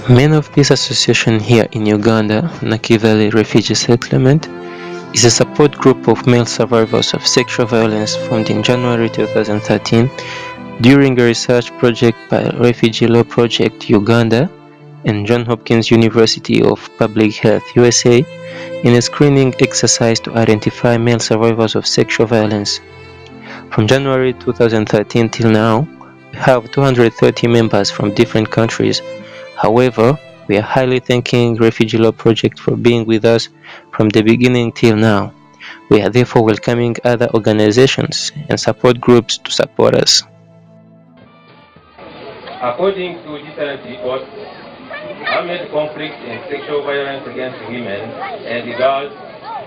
Men of Peace Association here in Uganda, Nakivale Refugee Settlement, is a support group of male survivors of sexual violence formed in January 2013 during a research project by Refugee Law Project Uganda and Johns Hopkins University of Public Health USA in a screening exercise to identify male survivors of sexual violence. From January 2013 till now, we have 230 members from different countries. However, we are highly thanking Refugee Law Project for being with us from the beginning till now. We are therefore welcoming other organizations and support groups to support us. According to different reports, armed conflict and sexual violence against women and girls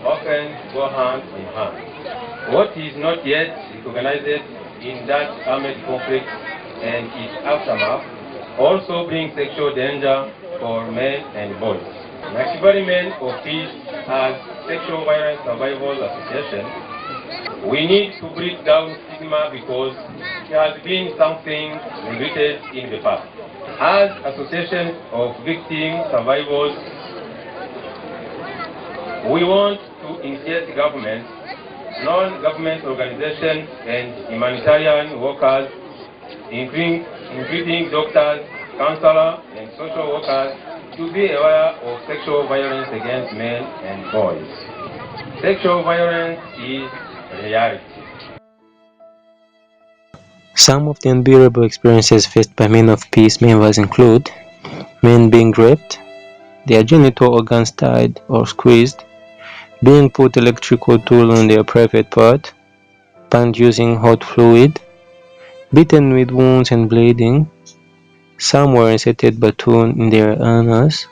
often go hand in hand. What is not yet recognized in that armed conflict and its aftermath also brings sexual danger for men and boys. Nakivale Men of Peace as Sexual Violence Survivors Association, we need to break down stigma because it has been something neglected in the past. As associations of victim survivors, we want to insist governments, non-government organizations, and humanitarian workers, including doctors, counselors, and social workers, to be aware of sexual violence against men and boys. Sexual violence is reality. Some of the unbearable experiences faced by Men of Peace members include men being raped, their genital organs tied or squeezed, being put electrical tool on their private part, banned using hot fluid, beaten with wounds and bleeding, some were inserted baton in their anus,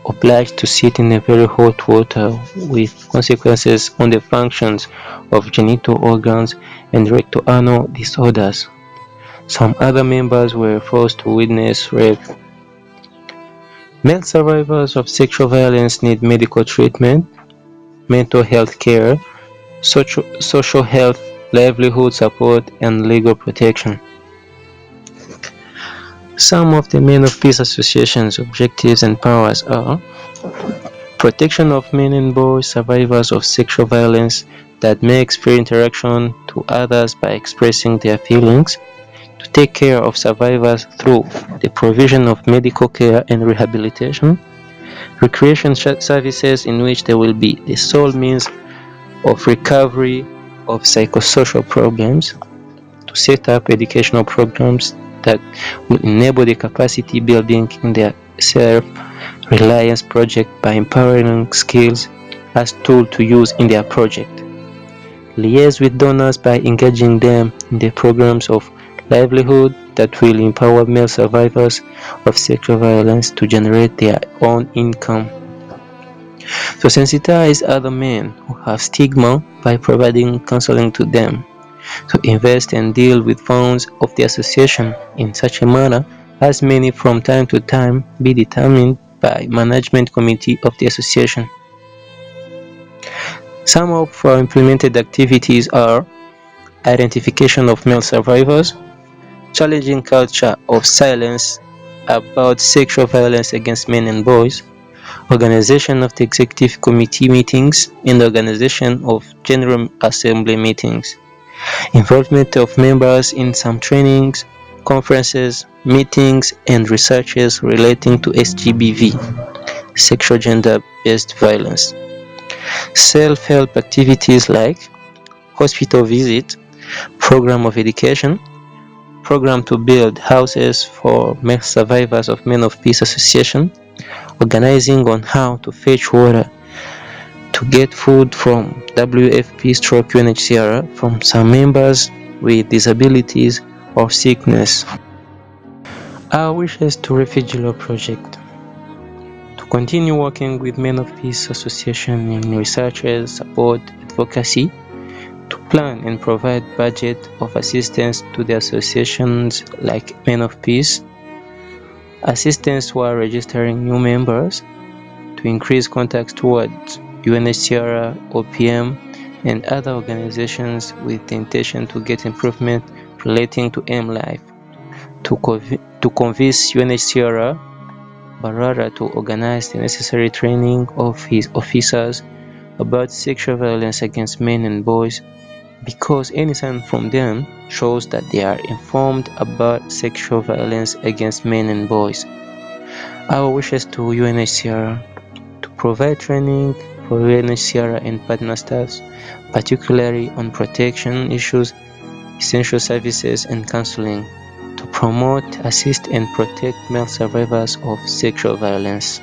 obliged to sit in a very hot water with consequences on the functions of genital organs and rectoanal disorders. Some other members were forced to witness rape. Male survivors of sexual violence need medical treatment, mental health care, social health, livelihood support, and legal protection. Some of the Men of Peace Association's objectives and powers are protection of men and boys survivors of sexual violence that makes fair interaction to others by expressing their feelings, to take care of survivors through the provision of medical care and rehabilitation, recreation services in which there will be the sole means of recovery of psychosocial problems, to set up educational programs that will enable the capacity building in their self-reliance project by empowering skills as tool to use in their project. Liaise with donors by engaging them in the programs of livelihood that will empower male survivors of sexual violence to generate their own income. To sensitize other men who have stigma by providing counseling to them. To invest and deal with funds of the association in such a manner as may from time to time be determined by management committee of the association. Some of our implemented activities are identification of male survivors, challenging culture of silence about sexual violence against men and boys, organization of the executive committee meetings and organization of general assembly meetings, involvement of members in some trainings, conferences, meetings, and researches relating to SGBV, sexual gender-based violence. Self-help activities like hospital visit, program of education, program to build houses for male survivors of Men of Peace Association, organizing on how to fetch water, to get food from WFP/UNHCR from some members with disabilities or sickness. Our wishes to Refugee Law Project: to continue working with Men of Peace Association in researches, support, advocacy, to plan and provide budget of assistance to the associations like Men of Peace, assistance while registering new members, to increase contacts towards UNHCR, OPM, and other organizations with the intention to get improvement relating to M Life, to convince UNHCR but rather to organize the necessary training of his officers about sexual violence against men and boys, because any sign from them shows that they are informed about sexual violence against men and boys. Our wishes to UNHCR to provide training for UNHCR and partner staffs, particularly on protection issues, essential services and counseling, to promote, assist and protect male survivors of sexual violence.